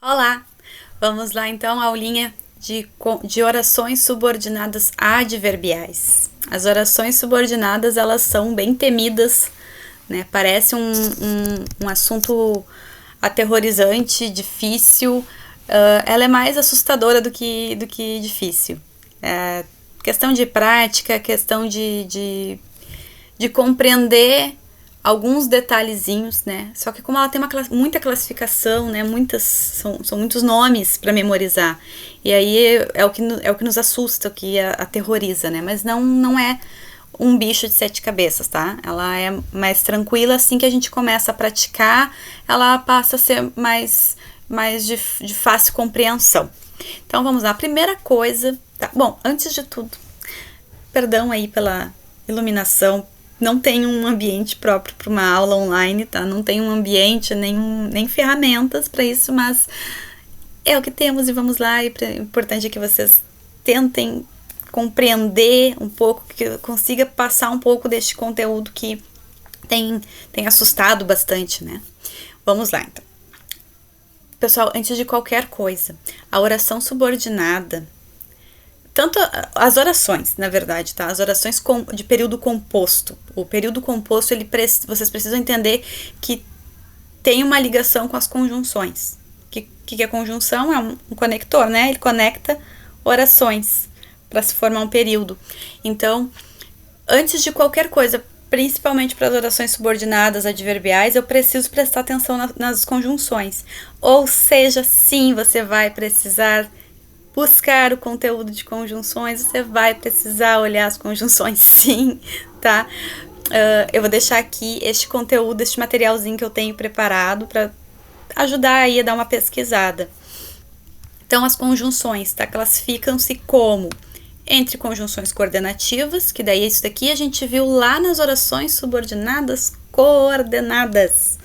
Olá! Vamos lá então a aulinha de orações subordinadas adverbiais. As orações subordinadas, elas são bem temidas, né? Parece um assunto aterrorizante, difícil. Ela é mais assustadora do que difícil. Questão de prática, questão de compreender alguns detalhezinhos, né? Só que como ela tem muita classificação, né? São muitos nomes para memorizar. E aí é o que nos assusta, o que aterroriza, né? Mas não é um bicho de 7 cabeças, tá? Ela é mais tranquila. Assim que a gente começa a praticar, ela passa a ser mais de fácil compreensão. Então vamos lá. A primeira coisa, tá? Bom, antes de tudo, perdão aí pela iluminação. Não tem um ambiente próprio para uma aula online, tá? Não tem um ambiente, nem ferramentas para isso, mas é o que temos e vamos lá. E o importante é que vocês tentem compreender um pouco, que eu consiga passar um pouco deste conteúdo que tem assustado bastante, né? Vamos lá, então. Pessoal, antes de qualquer coisa, a oração subordinada, tanto as orações, na verdade, tá? As orações de período composto. O período composto, vocês precisam entender que tem uma ligação com as conjunções. O que é conjunção? É um conector, né? Ele conecta orações para se formar um período. Então, antes de qualquer coisa, principalmente para as orações subordinadas adverbiais, eu preciso prestar atenção nas conjunções. Ou seja, sim, você vai precisar buscar o conteúdo de conjunções, você vai precisar olhar as conjunções, sim, tá? Eu vou deixar aqui este conteúdo, este materialzinho que eu tenho preparado para ajudar aí a dar uma pesquisada. Então, as conjunções, tá? Classificam-se como entre conjunções coordenativas, que daí isso daqui a gente viu lá nas orações subordinadas coordenadas.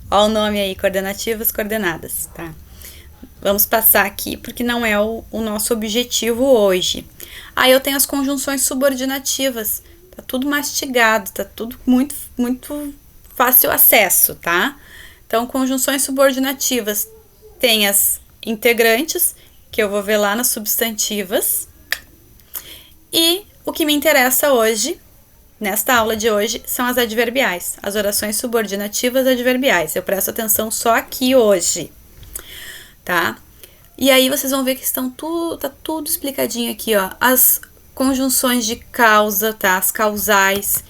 Olha o nome aí, coordenativas, coordenadas, tá? Vamos passar aqui, porque não é o nosso objetivo hoje. Aí eu tenho as conjunções subordinativas. Tá tudo mastigado, tá tudo muito fácil acesso, tá? Então, conjunções subordinativas tem as integrantes, que eu vou ver lá nas substantivas. E o que me interessa hoje, nesta aula de hoje, são as adverbiais. As orações subordinativas adverbiais. Eu presto atenção só aqui hoje. Tá? E aí vocês vão ver que tá tudo explicadinho aqui, ó. As conjunções de causa, tá? As causais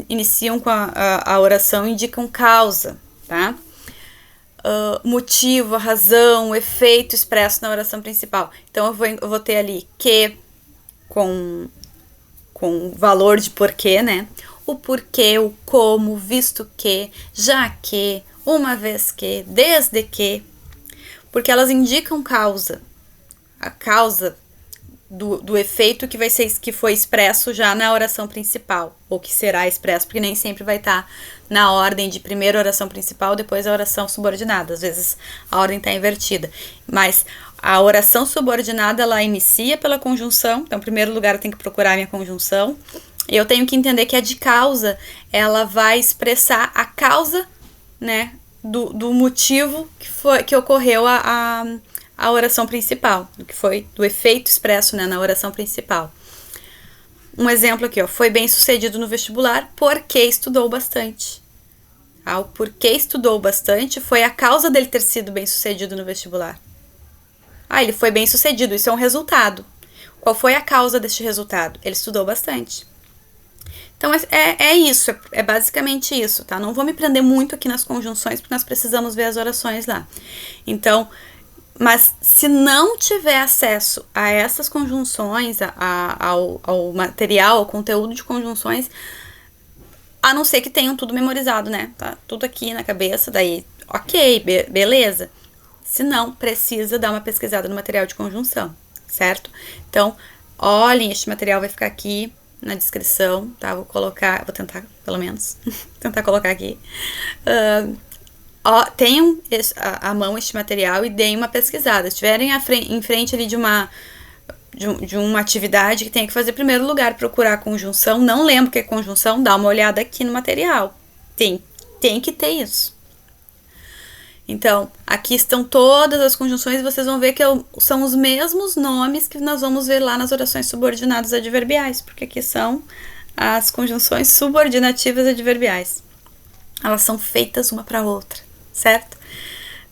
iniciam com a oração, indicam causa, tá? Motivo, a razão, o efeito expresso na oração principal. Então eu vou ter ali que com valor de porquê, né? O porquê, o como, visto que, já que, uma vez que, desde que, porque elas indicam causa, a causa do efeito que foi expresso já na oração principal, ou que será expresso, porque nem sempre vai estar na ordem de primeiro a oração principal, depois a oração subordinada, às vezes a ordem está invertida, mas a oração subordinada, ela inicia pela conjunção, então em primeiro lugar eu tenho que procurar a minha conjunção, e eu tenho que entender que a de causa, ela vai expressar a causa, né, do motivo que ocorreu a oração principal, que foi do efeito expresso, né, na oração principal. Um exemplo aqui, ó, foi bem sucedido no vestibular porque estudou bastante. O porquê estudou bastante foi a causa dele ter sido bem sucedido no vestibular. Ele foi bem sucedido, isso é um resultado. Qual foi a causa deste resultado? Ele estudou bastante. Então, é isso, é basicamente isso, tá? Não vou me prender muito aqui nas conjunções, porque nós precisamos ver as orações lá. Então, mas se não tiver acesso a essas conjunções, ao material, ao conteúdo de conjunções, a não ser que tenham tudo memorizado, né? Tá tudo aqui na cabeça, daí, ok, beleza. Se não, precisa dar uma pesquisada no material de conjunção, certo? Então, olhem, este material vai ficar aqui na descrição, tá? Vou tentar, pelo menos, tentar colocar aqui. Tenham à mão este material e deem uma pesquisada. Se estiverem em frente ali de uma atividade que tem que fazer, em primeiro lugar, procurar a conjunção. Não lembro o que é conjunção, dá uma olhada aqui no material. Tem que ter isso. Então, aqui estão todas as conjunções e vocês vão ver que são os mesmos nomes que nós vamos ver lá nas orações subordinadas adverbiais, porque aqui são as conjunções subordinativas adverbiais. Elas são feitas uma para outra, certo?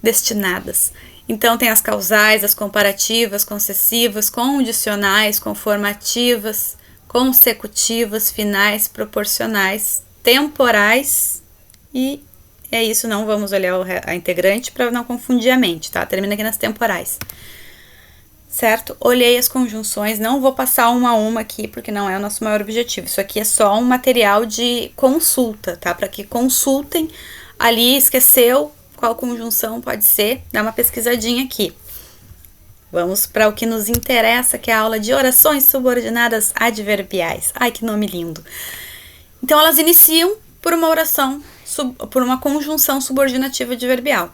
Destinadas. Então, tem as causais, as comparativas, concessivas, condicionais, conformativas, consecutivas, finais, proporcionais, temporais e é isso, não vamos olhar a integrante para não confundir a mente, tá? Termina aqui nas temporais. Certo? Olhei as conjunções, não vou passar uma a uma aqui, porque não é o nosso maior objetivo. Isso aqui é só um material de consulta, tá? Para que consultem ali, esqueceu qual conjunção pode ser, dá uma pesquisadinha aqui. Vamos para o que nos interessa, que é a aula de orações subordinadas adverbiais. Ai, que nome lindo! Então, elas iniciam por uma oração, por uma conjunção subordinativa adverbial.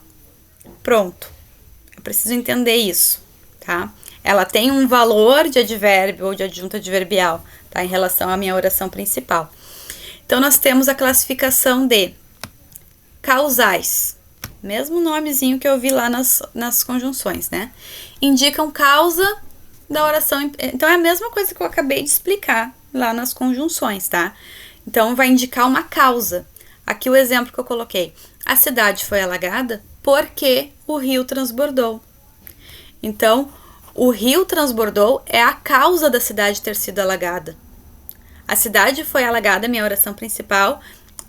Pronto. Eu preciso entender isso, tá? Ela tem um valor de advérbio ou de adjunto adverbial, tá? Em relação à minha oração principal. Então, nós temos a classificação de causais. Mesmo nomezinho que eu vi lá nas conjunções, né? Indicam causa da oração. Então, é a mesma coisa que eu acabei de explicar lá nas conjunções, tá? Então, vai indicar uma causa. Aqui o exemplo que eu coloquei. A cidade foi alagada porque o rio transbordou. Então, o rio transbordou é a causa da cidade ter sido alagada. A cidade foi alagada, minha oração principal,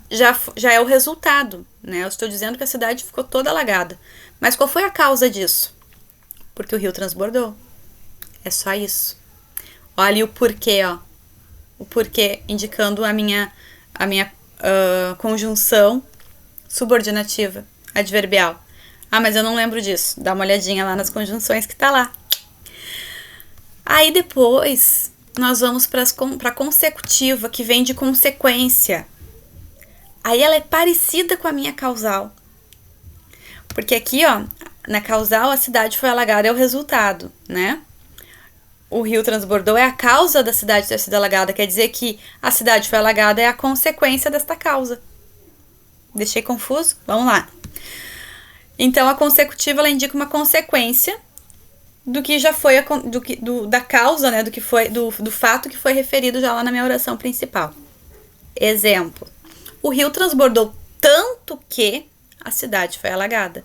já é o resultado, né? Eu estou dizendo que a cidade ficou toda alagada. Mas qual foi a causa disso? Porque o rio transbordou. É só isso. Olha o porquê, ó. O porquê indicando a minha conjunção subordinativa adverbial. Ah, mas eu não lembro disso. Dá uma olhadinha lá nas conjunções que tá lá. Aí depois nós vamos para a consecutiva, que vem de consequência. Aí ela é parecida com a minha causal. Porque aqui, ó, na causal a cidade foi alagada é o resultado, né? O rio transbordou é a causa da cidade ter sido alagada. Quer dizer que a cidade foi alagada é a consequência desta causa. Deixei confuso? Vamos lá. Então, a consecutiva, ela indica uma consequência do que já foi, da causa, né? Do fato que foi referido já lá na minha oração principal. Exemplo. O rio transbordou tanto que a cidade foi alagada.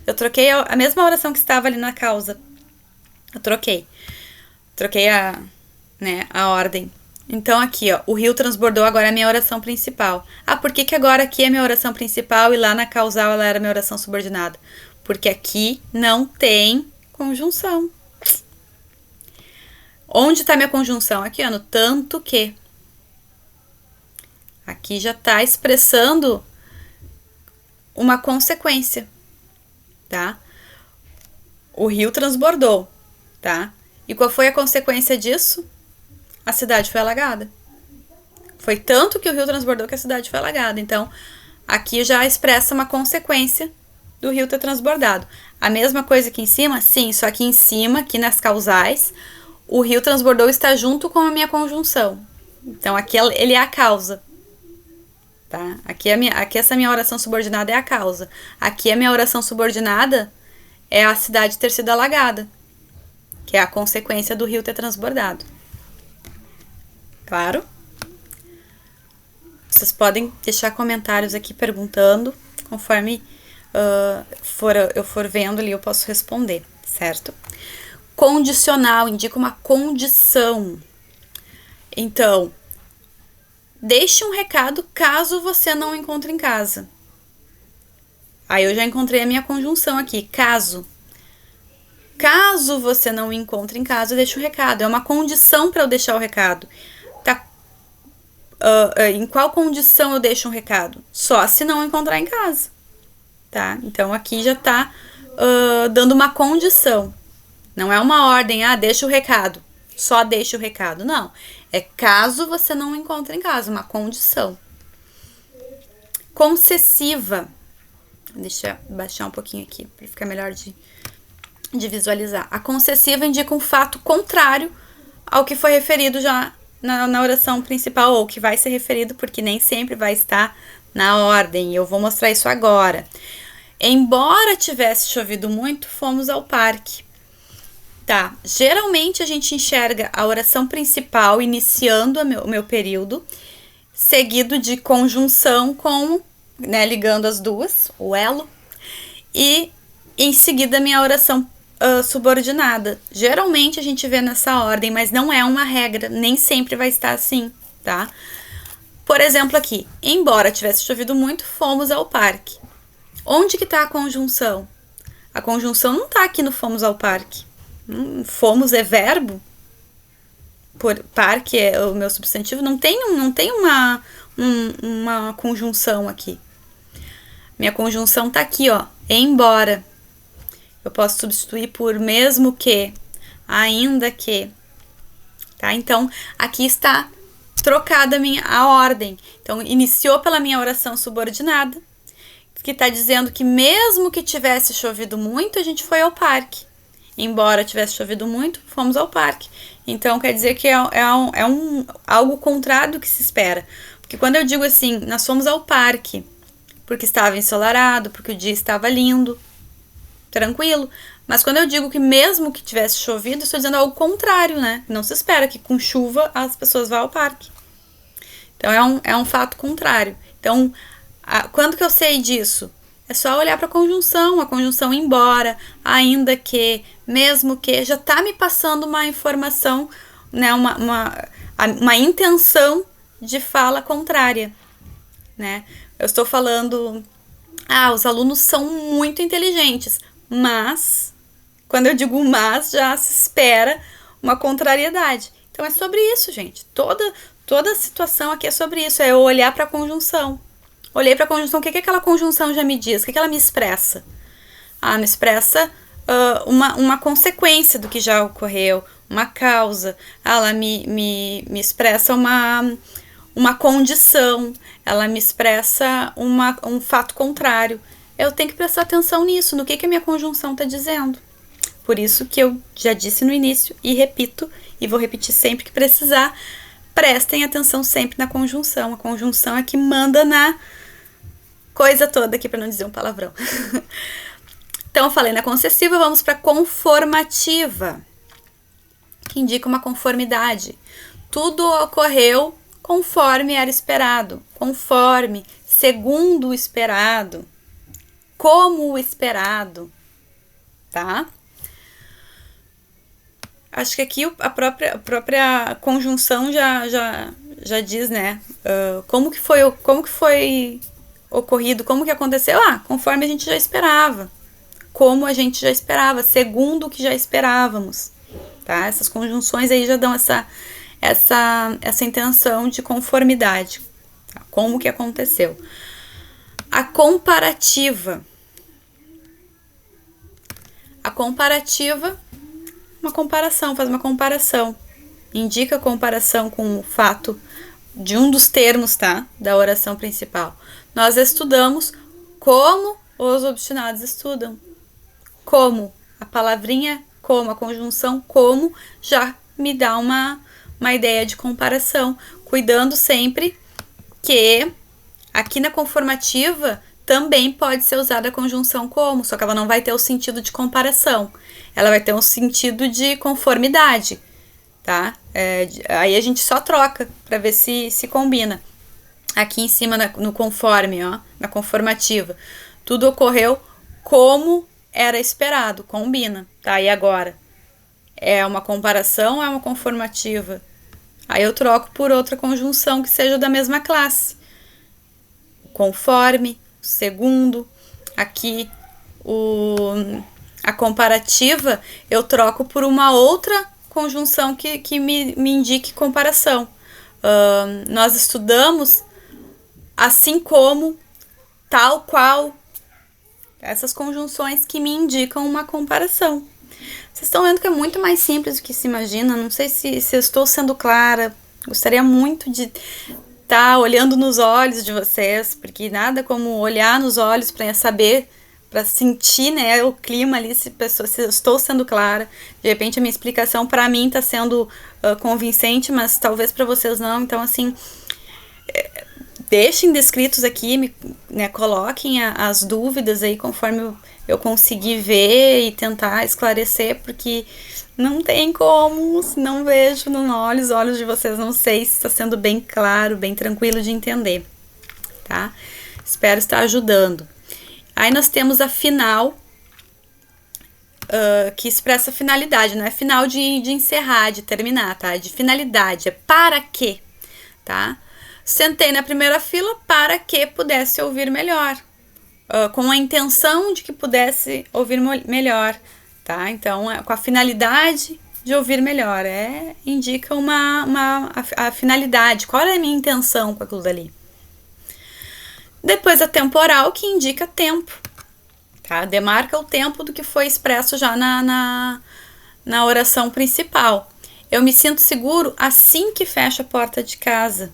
Eu troquei a mesma oração que estava ali na causa. Eu troquei a ordem. Então, aqui, ó, o rio transbordou, agora é a minha oração principal. Ah, por que agora aqui é minha oração principal e lá na causal ela era minha oração subordinada? Porque aqui não tem conjunção. Onde está minha conjunção? Aqui, ó, no tanto que. Aqui já está expressando uma consequência, tá? O rio transbordou, tá? E qual foi a consequência disso? A cidade foi alagada. Foi tanto que o rio transbordou que a cidade foi alagada. Então, aqui já expressa uma consequência do rio ter transbordado. A mesma coisa aqui em cima? Sim, só que em cima, aqui nas causais, o rio transbordou está junto com a minha conjunção. Então, aqui ele é a causa. Tá? Aqui essa minha oração subordinada é a causa. Aqui a minha oração subordinada é a cidade ter sido alagada, que é a consequência do rio ter transbordado. Claro? Vocês podem deixar comentários aqui perguntando, conforme eu for vendo ali eu posso responder, certo? Condicional indica uma condição. Então, deixe um recado caso você não encontre em casa. Aí eu já encontrei a minha conjunção aqui, caso. Caso você não encontre em casa, eu deixo o recado. É uma condição para eu deixar o recado. Tá? Em qual condição eu deixo um recado? Só se não encontrar em casa. Tá? Então, aqui já tá dando uma condição. Não é uma ordem, deixa o recado. Só deixa o recado. Não. É caso você não encontre em casa, uma condição. Concessiva. Deixa eu baixar um pouquinho aqui para ficar melhor de visualizar. A concessiva indica um fato contrário ao que foi referido já na oração principal, ou que vai ser referido, porque nem sempre vai estar na ordem. Eu vou mostrar isso agora. embora tivesse chovido muito, fomos ao parque. Tá, geralmente a gente enxerga a oração principal iniciando o meu período, seguido de conjunção com, né, ligando as duas, o elo, e em seguida a minha oração subordinada. Geralmente a gente vê nessa ordem, mas não é uma regra, nem sempre vai estar assim, tá? Por exemplo aqui, embora tivesse chovido muito, fomos ao parque. Onde que tá a conjunção? A conjunção não tá aqui no fomos ao parque. Fomos é verbo, por parque é o meu substantivo, não tem uma conjunção aqui. Minha conjunção tá aqui, ó, embora. Eu posso substituir por mesmo que, ainda que, tá? Então, aqui está trocada a ordem. Então, iniciou pela minha oração subordinada, que está dizendo que mesmo que tivesse chovido muito, a gente foi ao parque. Embora tivesse chovido muito, fomos ao parque. Então, quer dizer que algo contrário do que se espera. Porque quando eu digo assim, nós fomos ao parque, porque estava ensolarado, porque o dia estava lindo, tranquilo. Mas quando eu digo que mesmo que tivesse chovido, estou dizendo algo contrário, né? Não se espera que com chuva as pessoas vá ao parque. Então, é um fato contrário. Então, quando que eu sei disso? É só olhar para a conjunção embora, ainda que, mesmo que, já está me passando uma informação, né, uma intenção de fala contrária, né? Eu estou falando, os alunos são muito inteligentes, mas, quando eu digo mas, já se espera uma contrariedade. Então é sobre isso, gente. Toda a situação aqui é sobre isso, é eu olhar para a conjunção. Olhei para a conjunção, o que aquela conjunção já me diz? O que ela me expressa? Me expressa uma consequência do que já ocorreu, uma causa. Ela me expressa uma condição, ela me expressa um fato contrário. Eu tenho que prestar atenção nisso, no que a minha conjunção está dizendo. Por isso que eu já disse no início e repito, e vou repetir sempre que precisar, prestem atenção sempre na conjunção. A conjunção é que manda na coisa toda aqui, para não dizer um palavrão. Então, eu falei na concessiva, vamos para conformativa, que indica uma conformidade. Tudo ocorreu conforme era esperado, conforme, segundo o esperado, como o esperado, tá? Acho que aqui a própria conjunção já diz, né? Como que foi ocorrido, como que aconteceu? Conforme a gente já esperava, como a gente já esperava, segundo o que já esperávamos, tá? Essas conjunções aí já dão essa intenção de conformidade, tá? Como que aconteceu. A comparativa, uma comparação, faz uma comparação, indica a comparação com o fato de um dos termos, tá? Da oração principal. Nós estudamos como os obstinados estudam. Como, a palavrinha como, a conjunção como, já me dá uma ideia de comparação. Cuidando sempre que aqui na conformativa também pode ser usada a conjunção como, só que ela não vai ter o sentido de comparação. Ela vai ter um sentido de conformidade, tá? Aí a gente só troca para ver se combina. Aqui em cima no conforme, ó, na conformativa, tudo ocorreu como era esperado, combina, tá? E agora? É uma comparação ou é uma conformativa? Aí eu troco por outra conjunção que seja da mesma classe. Conforme, segundo, aqui a comparativa eu troco por uma outra conjunção que me indique comparação. Nós estudamos assim como, tal qual, essas conjunções que me indicam uma comparação. Vocês estão vendo que é muito mais simples do que se imagina. Não sei se eu estou sendo clara. Gostaria muito de estar olhando nos olhos de vocês, porque nada como olhar nos olhos para saber, para sentir, né, o clima ali, se eu estou sendo clara. De repente a minha explicação para mim está sendo convincente, mas talvez para vocês não. Então, assim, deixem descritos aqui, né, coloquem as dúvidas aí conforme eu conseguir ver e tentar esclarecer, porque não tem como, se não vejo os olhos de vocês, não sei se está sendo bem claro, bem tranquilo de entender, tá? Espero estar ajudando. Aí nós temos a final, que expressa finalidade, não é final de encerrar, de terminar, tá? De finalidade, é para quê, tá? Sentei na primeira fila para que pudesse ouvir melhor, com a intenção de que pudesse ouvir melhor, tá? Então, com a finalidade de ouvir melhor, indica a finalidade, qual é a minha intenção com aquilo dali. Depois a temporal, que indica tempo, tá? Demarca o tempo do que foi expresso já na oração principal. Eu me sinto seguro assim que fecho a porta de casa.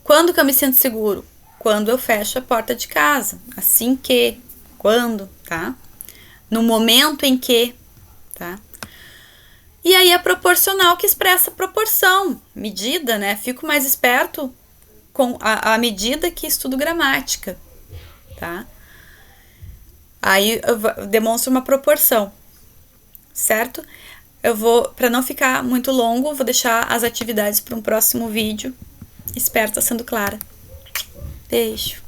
Quando que eu me sinto seguro? Quando eu fecho a porta de casa. Assim que, quando, tá? No momento em que, tá? E aí a proporcional, que expressa proporção, medida, né? Fico mais esperto com a medida que estudo gramática, tá? Aí eu demonstro uma proporção, certo? Eu vou, para não ficar muito longo, vou deixar as atividades para um próximo vídeo. Espero estar sendo clara. Beijo.